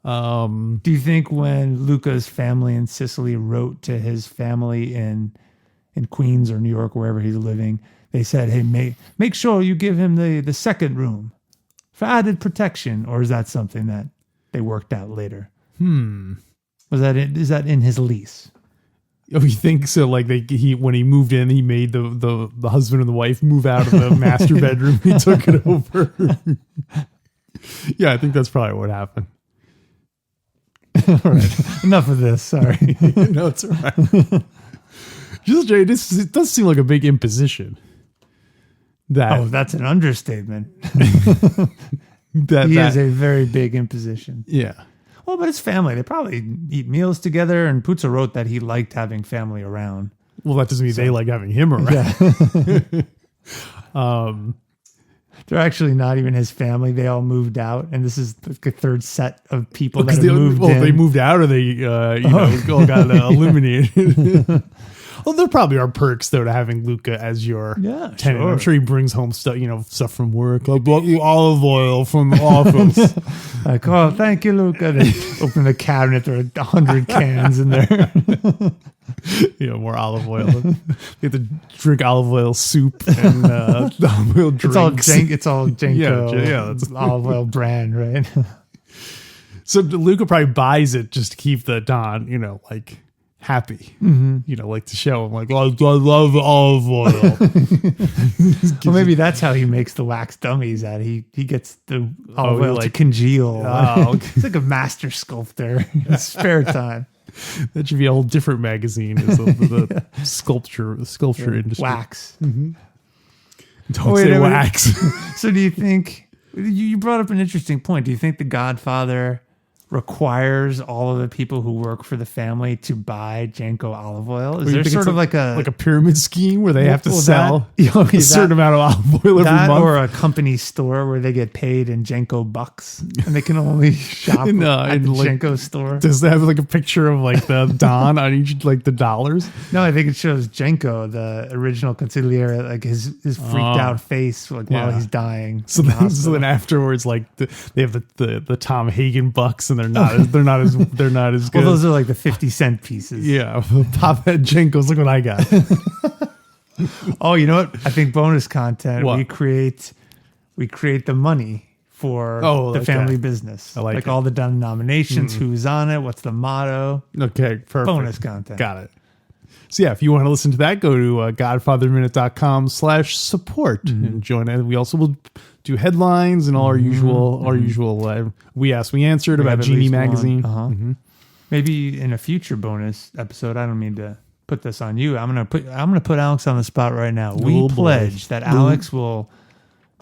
[SPEAKER 2] Do you think when Luca's family in Sicily wrote to his family in Queens or New York, wherever he's living, they said, hey, make sure you give him the second room for added protection? Or is that something that they worked out later? Is that in his lease?
[SPEAKER 1] Oh, you think so? Like when he moved in, he made the husband and the wife move out of the master bedroom. He took it over. Yeah, I think that's probably what happened.
[SPEAKER 2] All right. Enough of this. Sorry.
[SPEAKER 1] No, it's all right. Just Jay, it does seem like a big imposition.
[SPEAKER 2] That's an understatement.
[SPEAKER 1] That
[SPEAKER 2] is a very big imposition.
[SPEAKER 1] yeah.
[SPEAKER 2] Well, but it's family. They probably eat meals together, and Puzo wrote that he liked having family around.
[SPEAKER 1] Well, that doesn't mean they like having him around.
[SPEAKER 2] They're actually not even his family. They all moved out, and this is the third set of people that
[SPEAKER 1] Because
[SPEAKER 2] have moved in.
[SPEAKER 1] they moved out, or they all got eliminated. Well, there probably are perks though to having Luca as your tenant.
[SPEAKER 2] sure.
[SPEAKER 1] I'm sure he brings home stuff, stuff from work. I brought you olive oil from the office.
[SPEAKER 2] Like, oh, thank you, Luca. They open the cabinet, there are 100 cans in there.
[SPEAKER 1] More olive oil. You have to drink olive oil soup and olive oil drinks.
[SPEAKER 2] It's all Jenko.
[SPEAKER 1] That's
[SPEAKER 2] olive oil brand, right?
[SPEAKER 1] So Luca probably buys it just to keep the Don, like happy. Like to show him, like, I love olive oil.
[SPEAKER 2] Well, maybe that's how he makes the wax dummies. That he gets the olive oil to congeal.
[SPEAKER 1] Oh, okay.
[SPEAKER 2] It's like a master sculptor in his spare time.
[SPEAKER 1] That should be a whole different magazine. Is the sculpture industry.
[SPEAKER 2] Wax.
[SPEAKER 1] Don't say wax.
[SPEAKER 2] So do you think, you brought up an interesting point. Do you think The Godfather requires all of the people who work for the family to buy Jenko olive oil? Is there sort of like a
[SPEAKER 1] pyramid scheme where they have to sell
[SPEAKER 2] that,
[SPEAKER 1] a certain amount of olive oil every month?
[SPEAKER 2] Or a company store where they get paid in Jenko bucks and they can only shop at the Jenko store?
[SPEAKER 1] Does that have like a picture of like the Don on each, like the dollars?
[SPEAKER 2] No, I think it shows Jenko, the original consigliere, like his freaked out face while he's dying.
[SPEAKER 1] So then afterwards, like they have the Tom Hagen bucks, and they're not as good.
[SPEAKER 2] Well, those are like the 50-cent pieces.
[SPEAKER 1] Yeah, Pop Head Jenkos. Look what I got.
[SPEAKER 2] Oh, you know what? I think bonus content.
[SPEAKER 1] What?
[SPEAKER 2] We create the money for the family business.
[SPEAKER 1] I like it.
[SPEAKER 2] All the denominations, who's on it, what's the motto.
[SPEAKER 1] Okay, perfect.
[SPEAKER 2] Bonus content.
[SPEAKER 1] Got it. So yeah, if you want to listen to that, go to godfatherminute.com/support and join it. We also will do headlines and all our usual we asked, we answered about Genie magazine.
[SPEAKER 2] Maybe in a future bonus episode. I don't mean to put this on you. I'm gonna put Alex on the spot right now. We pledge that Alex will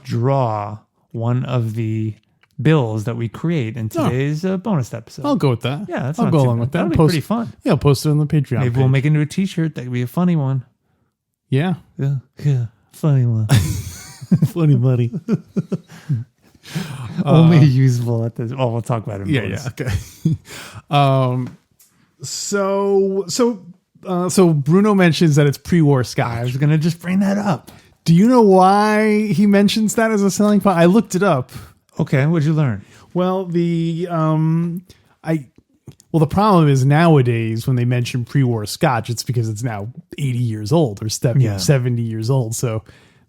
[SPEAKER 2] draw one of the bills that we create in today's bonus episode.
[SPEAKER 1] I'll go with that.
[SPEAKER 2] Yeah,
[SPEAKER 1] I'll go along with that.
[SPEAKER 2] That'll be pretty fun.
[SPEAKER 1] Yeah, I'll post it on the Patreon.
[SPEAKER 2] Maybe we'll make it into a t-shirt. That could be a funny one.
[SPEAKER 1] Yeah.
[SPEAKER 2] Yeah, funny one.
[SPEAKER 1] Funny money.
[SPEAKER 2] Only usable at this. Oh, we'll talk about it.
[SPEAKER 1] Yeah. Okay. So Bruno mentions that it's pre-war Scotch.
[SPEAKER 2] I was gonna just bring that up.
[SPEAKER 1] Do you know why he mentions that as a selling point? I looked it up.
[SPEAKER 2] Okay, what'd you learn?
[SPEAKER 1] Well, the problem is nowadays when they mention pre-war Scotch, it's because it's now 80 years old or 70 years old. So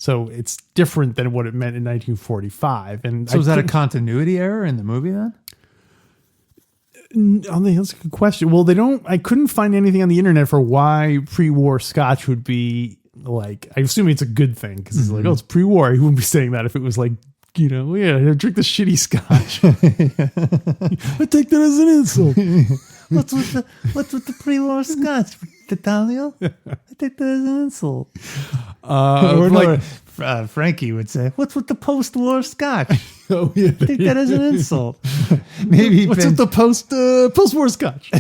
[SPEAKER 1] it's different than what it meant in 1945. And
[SPEAKER 2] so is that a continuity error in the movie then?
[SPEAKER 1] That's a good question. Well, I couldn't find anything on the internet for why pre-war Scotch would be like, I assume it's a good thing because it's like, oh, it's pre-war. He wouldn't be saying that if it was like, drink the shitty Scotch. I take that as an insult.
[SPEAKER 2] What's with the pre-war Scotch, Tattaglia? I take that as an insult. Frankie would say, "What's with the post-war Scotch?"
[SPEAKER 1] Oh yeah,
[SPEAKER 2] I take that as an insult. Maybe
[SPEAKER 1] what's with the post-war Scotch?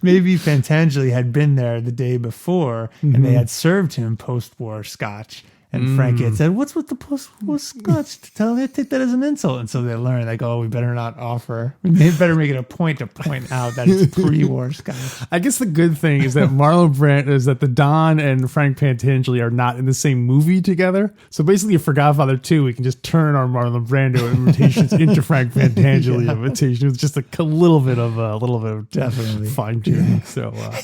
[SPEAKER 2] Maybe Pantangeli had been there the day before, and they had served him post-war Scotch. And Frankie had said, "What's with the post-war Scotch? I take that as an insult." And so they learned, like, "Oh, we better not offer. We better make it a point to point out that it's pre-war Scotch."
[SPEAKER 1] I guess the good thing is that the Don and Frank Pantangeli are not in the same movie together. So basically, for Godfather 2, we can just turn our Marlon Brando imitations into Frank Pantangeli imitations with just a little bit of
[SPEAKER 2] definitely
[SPEAKER 1] fine tuning. So,
[SPEAKER 2] funny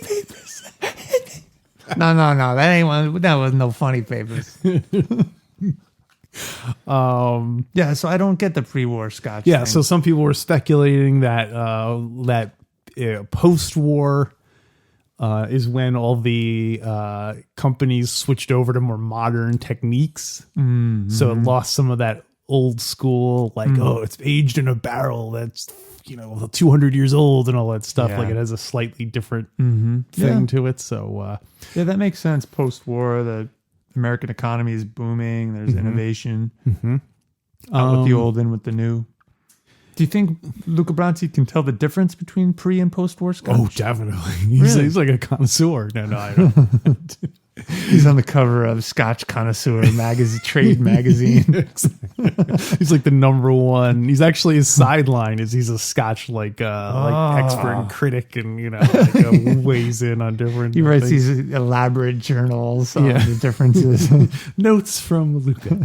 [SPEAKER 2] papers. No, that ain't one. That was no funny papers. Yeah, so I don't get the pre-war Scotch.
[SPEAKER 1] Yeah,
[SPEAKER 2] thing.
[SPEAKER 1] so some people were speculating that post-war is when all the companies switched over to more modern techniques. Mm-hmm. So it lost some of that old school, it's aged in a barrel that's 200 years old and all that stuff.
[SPEAKER 2] Yeah.
[SPEAKER 1] Like it has a slightly different thing to it. So
[SPEAKER 2] yeah, that makes sense. Post-war, the American economy is booming. There's innovation. Out with the old and with the new. Do you think Luca Brasi can tell the difference between pre and post-war Scotch?
[SPEAKER 1] Oh, definitely. He's like a connoisseur. No, I don't.
[SPEAKER 2] He's on the cover of Scotch Connoisseur magazine, trade magazine.
[SPEAKER 1] He's like the number one. He's actually, his sideline is he's a Scotch like expert and critic, and weighs in on different.
[SPEAKER 2] He writes
[SPEAKER 1] things.
[SPEAKER 2] these elaborate journals on the differences.
[SPEAKER 1] Notes from Luca.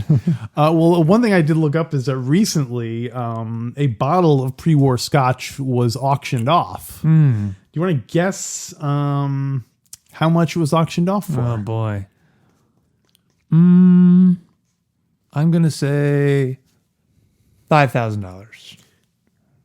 [SPEAKER 1] Well, one thing I did look up is that recently a bottle of pre-war Scotch was auctioned off. Do you want to guess how much it was auctioned off for?
[SPEAKER 2] Oh boy. I'm gonna say $5,000.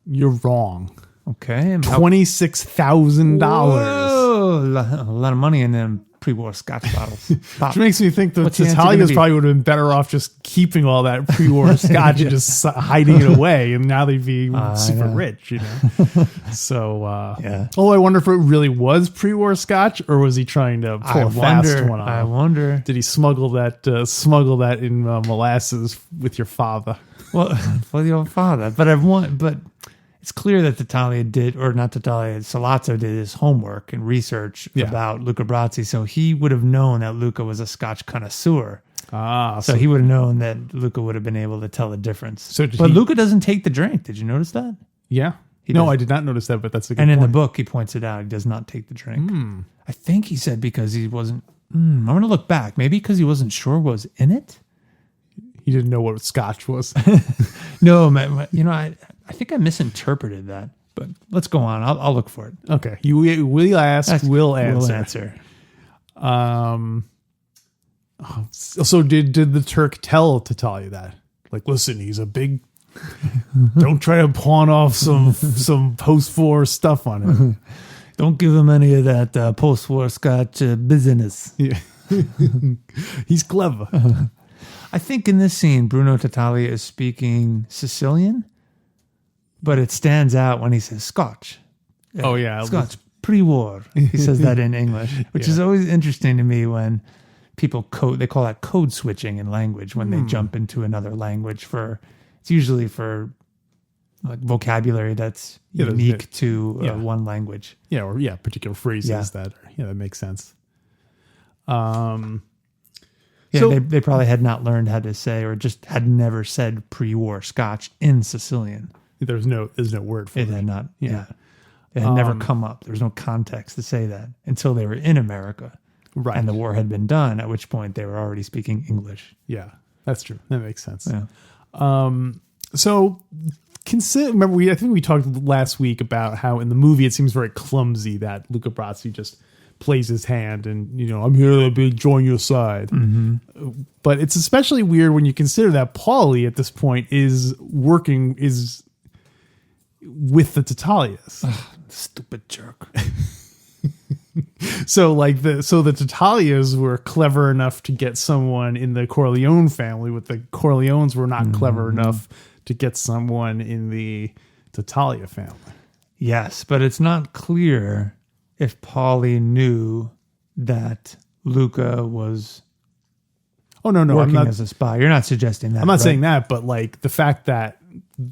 [SPEAKER 1] You're wrong.
[SPEAKER 2] Okay.
[SPEAKER 1] $26,000.
[SPEAKER 2] Whoa, a lot of money in them pre-war Scotch bottles.
[SPEAKER 1] Which makes me think the
[SPEAKER 2] What's the answer
[SPEAKER 1] Tattaglias
[SPEAKER 2] gonna be?
[SPEAKER 1] probably would have been better off just keeping all that pre-war Scotch and just hiding it away, and now they'd be super rich, So,
[SPEAKER 2] Yeah.
[SPEAKER 1] Oh, I wonder if it really was pre-war Scotch, or was he trying to pull a fast one on?
[SPEAKER 2] I wonder.
[SPEAKER 1] Did he smuggle that in molasses with your father?
[SPEAKER 2] Well, for your father, but it's clear that Sollozzo did his homework and research about Luca Brasi, so he would have known that Luca was a Scotch connoisseur. So he would have known that Luca would have been able to tell the difference. But Luca doesn't take the drink. Did you notice that?
[SPEAKER 1] Yeah.
[SPEAKER 2] does.
[SPEAKER 1] I did not notice that, but that's a good
[SPEAKER 2] And in
[SPEAKER 1] point.
[SPEAKER 2] the book, he points it out. He does not take the drink. I think he said because he wasn't. I'm going to look back. Maybe because he wasn't sure what was in it.
[SPEAKER 1] He didn't know what Scotch was.
[SPEAKER 2] No, I think I misinterpreted that. But let's go on. I'll look for it.
[SPEAKER 1] Okay. You will ask, we'll answer.
[SPEAKER 2] We'll answer.
[SPEAKER 1] So did the Turk tell Tattaglia that? Like, listen, he's a big. Don't try to pawn off some post-war stuff on him.
[SPEAKER 2] Don't give him any of that post-war Scotch business.
[SPEAKER 1] Yeah. He's clever.
[SPEAKER 2] I think in this scene, Bruno Tattaglia is speaking Sicilian, but it stands out when he says Scotch.
[SPEAKER 1] Oh, yeah.
[SPEAKER 2] Scotch, pre-war. He says that in English, which is always interesting to me when people they call that code switching in language when they jump into another language it's usually for like vocabulary that's unique to one language.
[SPEAKER 1] Yeah, or particular phrases that makes sense. So,
[SPEAKER 2] they probably had not learned how to say, or just had never said pre-war Scotch in Sicilian.
[SPEAKER 1] there's no word for it.
[SPEAKER 2] It had not. Yeah. It had never come up. There was no context to say that until they were in America.
[SPEAKER 1] Right.
[SPEAKER 2] And the war had been done, at which point they were already speaking English.
[SPEAKER 1] Yeah, that's true. That makes sense.
[SPEAKER 2] Yeah.
[SPEAKER 1] So remember, I think we talked last week about how in the movie it seems very clumsy that Luca Brasi just plays his hand and, I'm here to join your side. Mm-hmm. But it's especially weird when you consider that Paulie at this point is with the Tattaglias.
[SPEAKER 2] Stupid jerk.
[SPEAKER 1] So the Tattaglias were clever enough to get someone in the Corleone family, but the Corleones were not clever enough to get someone in the Tattaglia family.
[SPEAKER 2] Yes, but it's not clear if Paulie knew that Luca was
[SPEAKER 1] working
[SPEAKER 2] I'm not, as a spy. You're not suggesting that.
[SPEAKER 1] I'm not saying that, but like the fact that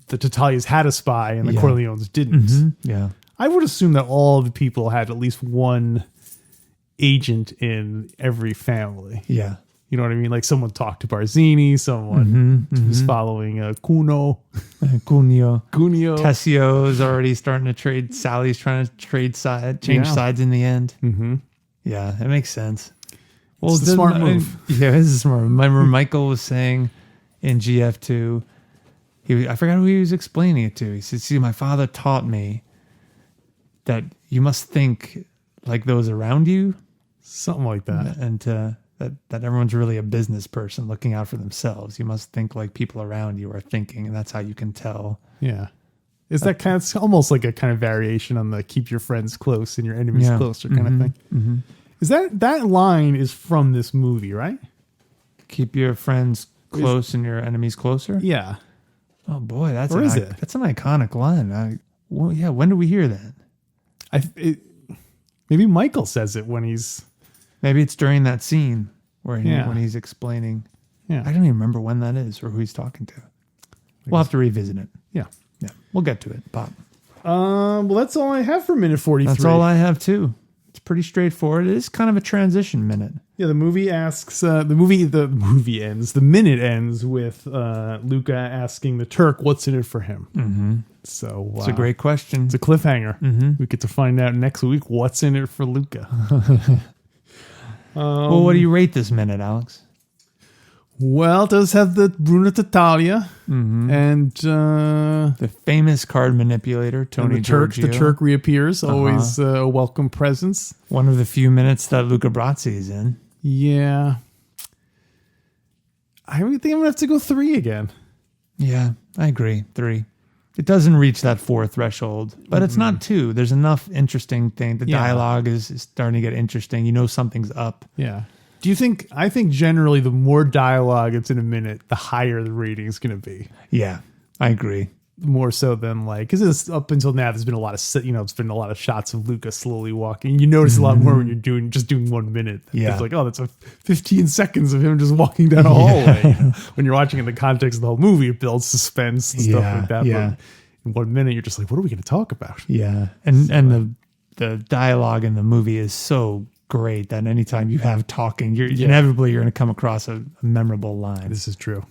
[SPEAKER 1] the Tattaglias had a spy and the Corleones didn't.
[SPEAKER 2] Mm-hmm. Yeah.
[SPEAKER 1] I would assume that all of the people had at least one agent in every family.
[SPEAKER 2] Yeah.
[SPEAKER 1] You know what I mean? Like someone talked to Barzini, someone was following Cuneo.
[SPEAKER 2] Tessio is already starting to trade. Sally's trying to change sides in the end. Mm-hmm. Yeah, it makes sense. Well,
[SPEAKER 1] it's a smart move.
[SPEAKER 2] Yeah, this is smart. Remember Michael was saying in GF2, I forgot who he was explaining it to. He said, see, my father taught me that you must think like those around you.
[SPEAKER 1] Something like that.
[SPEAKER 2] And that everyone's really a business person looking out for themselves. You must think like people around you are thinking, and that's how you can tell.
[SPEAKER 1] Yeah. Is that kind of, it's almost like a kind of variation on the keep your friends close and your enemies closer kind of thing. Mm-hmm. Is that line is from this movie, right?
[SPEAKER 2] Keep your friends close and your enemies closer?
[SPEAKER 1] Yeah.
[SPEAKER 2] Oh boy, that's
[SPEAKER 1] That's
[SPEAKER 2] an iconic line. When do we hear that?
[SPEAKER 1] Maybe Michael says it when he's...
[SPEAKER 2] Maybe it's during that scene when he's explaining.
[SPEAKER 1] Yeah.
[SPEAKER 2] I don't even remember when that is or who he's talking to. We'll have to revisit it.
[SPEAKER 1] Yeah.
[SPEAKER 2] Yeah. We'll get to it, Pop.
[SPEAKER 1] Well, that's all I have for minute 43.
[SPEAKER 2] That's all I have too. It's pretty straightforward. It is kind of a transition minute.
[SPEAKER 1] Yeah, the movie asks, the minute ends with Luca asking the Turk what's in it for him. Mm-hmm. So
[SPEAKER 2] It's a great question.
[SPEAKER 1] It's a cliffhanger. Mm-hmm. We get to find out next week what's in it for Luca.
[SPEAKER 2] Well, what do you rate this minute, Alex?
[SPEAKER 1] Well, it does have the Bruno Tattaglia and
[SPEAKER 2] The famous card manipulator, Tony
[SPEAKER 1] the Turk.
[SPEAKER 2] Giorgio.
[SPEAKER 1] The Turk reappears, always a welcome presence.
[SPEAKER 2] One of the few minutes that Luca Brasi is in.
[SPEAKER 1] Yeah. I think I'm going to have to go 3 again.
[SPEAKER 2] Yeah, I agree. 3. It doesn't reach that 4 threshold, but it's not 2. There's enough interesting thing. The dialogue is starting to get interesting. You know something's up.
[SPEAKER 1] Yeah. Do you think, I think generally the more dialogue it's in a minute, the higher the rating is going to be.
[SPEAKER 2] Yeah, I agree.
[SPEAKER 1] More so than like, because up until now, there's been a lot of, it's been a lot of shots of Luca slowly walking. You notice a lot more when you're doing 1 minute.
[SPEAKER 2] Yeah.
[SPEAKER 1] It's like, oh, that's 15 seconds of him just walking down a hallway. You know? When you're watching in the context of the whole movie, it builds suspense and stuff like that.
[SPEAKER 2] Yeah.
[SPEAKER 1] But in 1 minute, you're just like, what are we going to talk about?
[SPEAKER 2] Yeah, and the dialogue in the movie is so great that anytime you have talking, inevitably you're going to come across a memorable line.
[SPEAKER 1] This is true.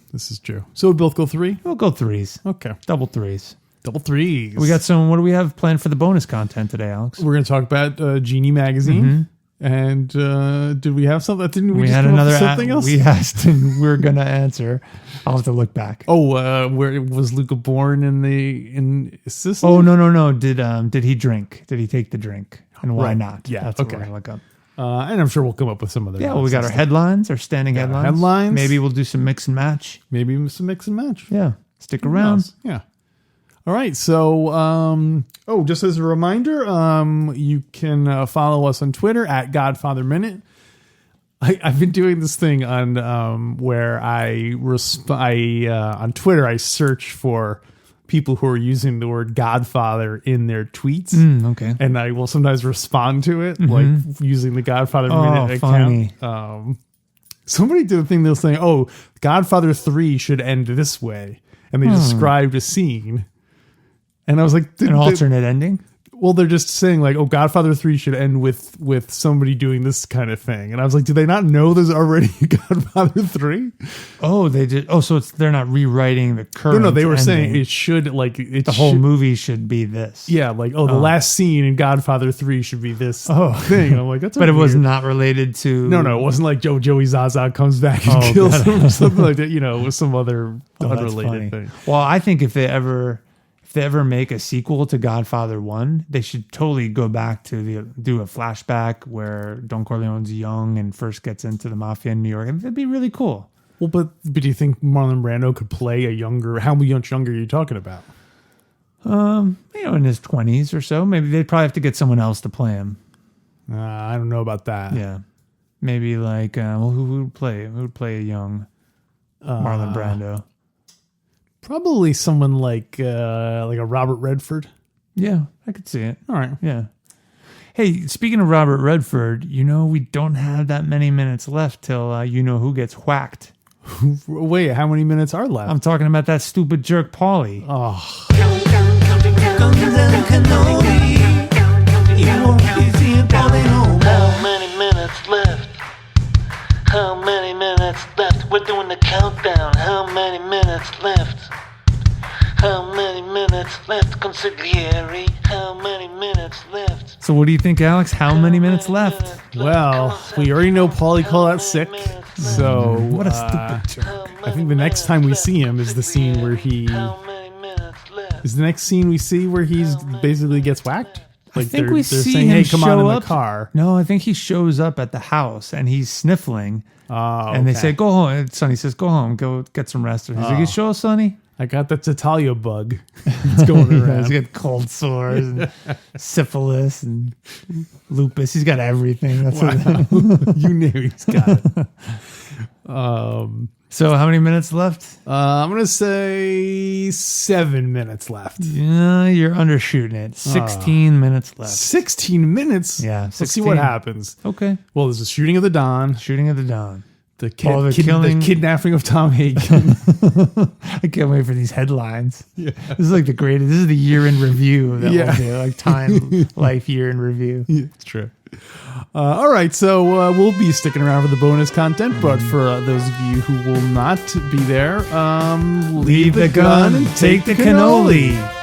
[SPEAKER 1] So we both go 3?
[SPEAKER 2] We'll go 3s.
[SPEAKER 1] Okay.
[SPEAKER 2] Double 3s.
[SPEAKER 1] Double 3s.
[SPEAKER 2] We got some. What do we have planned for the bonus content today, Alex?
[SPEAKER 1] We're going to talk about Genie Magazine. And did we have something? Didn't we just
[SPEAKER 2] had
[SPEAKER 1] come up
[SPEAKER 2] another
[SPEAKER 1] with something else?
[SPEAKER 2] We asked and we're going to answer. I'll have to look back.
[SPEAKER 1] Oh, where was Luca born in Sicily?
[SPEAKER 2] Oh, no. Did he drink? Did he take the drink? And why
[SPEAKER 1] Right.
[SPEAKER 2] not?
[SPEAKER 1] Yeah,
[SPEAKER 2] That's
[SPEAKER 1] okay.
[SPEAKER 2] what we're going to look up.
[SPEAKER 1] And I'm sure we'll come up with some other.
[SPEAKER 2] Yeah, well, we got our headlines, our standing headlines.
[SPEAKER 1] headlines.
[SPEAKER 2] Maybe we'll do some mix and match.
[SPEAKER 1] Maybe some mix and match.
[SPEAKER 2] Yeah, stick around.
[SPEAKER 1] Yeah. All right. So, just as a reminder, you can follow us on Twitter at Godfather Minute. I've been doing this thing on where on Twitter I search for people who are using the word Godfather in their tweets.
[SPEAKER 2] Okay.
[SPEAKER 1] And I will sometimes respond to it, like using the Godfather Minute account.
[SPEAKER 2] Funny.
[SPEAKER 1] Somebody did a thing, they'll say, oh, Godfather 3 should end this way. And they described a scene. And I was like...
[SPEAKER 2] An alternate ending?
[SPEAKER 1] Well, they're just saying like, oh, Godfather 3 should end with somebody doing this kind of thing. And I was like, do they not know there's already a Godfather 3?
[SPEAKER 2] Oh, they did. Oh, so they're not rewriting the current.
[SPEAKER 1] No, they were
[SPEAKER 2] ending.
[SPEAKER 1] saying it should like
[SPEAKER 2] The whole movie should be this.
[SPEAKER 1] Yeah, like the last scene in Godfather 3 should be this thing. And I'm like, that's
[SPEAKER 2] But it was
[SPEAKER 1] weird.
[SPEAKER 2] not related to.
[SPEAKER 1] No, it wasn't like Joey Zaza comes back and kills him or something like that. You know, it was some other
[SPEAKER 2] That's
[SPEAKER 1] unrelated
[SPEAKER 2] funny.
[SPEAKER 1] thing.
[SPEAKER 2] Well, I think if they ever make a sequel to Godfather 1, they should totally go back to do a flashback where Don Corleone's young and first gets into the mafia in New York. It'd be really cool.
[SPEAKER 1] Well, but do you think Marlon Brando could play a younger? How much younger are you talking about?
[SPEAKER 2] In his 20s or so. Maybe they'd probably have to get someone else to play him.
[SPEAKER 1] I don't know about that.
[SPEAKER 2] Yeah, maybe like who would play a young Marlon Brando?
[SPEAKER 1] Probably someone like a Robert Redford.
[SPEAKER 2] Yeah, I could see it.
[SPEAKER 1] All right.
[SPEAKER 2] Yeah. Hey, speaking of Robert Redford, we don't have that many minutes left till who gets whacked.
[SPEAKER 1] Wait, how many minutes are left?
[SPEAKER 2] I'm talking about that stupid jerk Paulie.
[SPEAKER 1] Oh,
[SPEAKER 4] How many minutes left? How many minutes left? We're doing the countdown. How many minutes left? How many minutes left? Consigliere. How many minutes left?
[SPEAKER 2] So what do you think, Alex? How many minutes left?
[SPEAKER 1] well, we already know Paulie called out sick. So
[SPEAKER 2] What a stupid jerk.
[SPEAKER 1] I think the next time we see him is the scene where
[SPEAKER 4] How many minutes left?
[SPEAKER 1] is the next scene we see where he's basically gets whacked. Like
[SPEAKER 2] I think
[SPEAKER 1] they're
[SPEAKER 2] we see
[SPEAKER 1] saying,
[SPEAKER 2] him
[SPEAKER 1] "Hey, come on
[SPEAKER 2] show
[SPEAKER 1] in
[SPEAKER 2] up.
[SPEAKER 1] the car."
[SPEAKER 2] No, I think he shows up at the house and he's sniffling.
[SPEAKER 1] Oh,
[SPEAKER 2] And they
[SPEAKER 1] okay.
[SPEAKER 2] say, go home. And Sonny says, go home. Go get some rest. And he's like, you sure, Sonny?
[SPEAKER 1] I got the Tattaglia bug. It's going
[SPEAKER 2] He's
[SPEAKER 1] around.
[SPEAKER 2] got cold sores and syphilis and lupus. He's got everything. That's what,
[SPEAKER 1] You knew he's got it.
[SPEAKER 2] so how many minutes left?
[SPEAKER 1] I'm gonna say 7 minutes left.
[SPEAKER 2] Yeah, you're undershooting it. 16 minutes left.
[SPEAKER 1] 16 minutes.
[SPEAKER 2] Yeah,
[SPEAKER 1] Let's see
[SPEAKER 2] 16.
[SPEAKER 1] what happens.
[SPEAKER 2] Okay.
[SPEAKER 1] Well, there's a shooting of the Don,
[SPEAKER 2] Shooting at the dawn.
[SPEAKER 1] the
[SPEAKER 2] they're killing-
[SPEAKER 1] the kidnapping of Tom Hagen.
[SPEAKER 2] I can't wait for these headlines. Yeah. This is like the greatest. This is the year in review that
[SPEAKER 1] Yeah.
[SPEAKER 2] we'll do. Like Time Life year in review.
[SPEAKER 1] It's true. All right, so we'll be sticking around for the bonus content, but for those of you who will not be there,
[SPEAKER 2] Leave the gun and take the cannoli.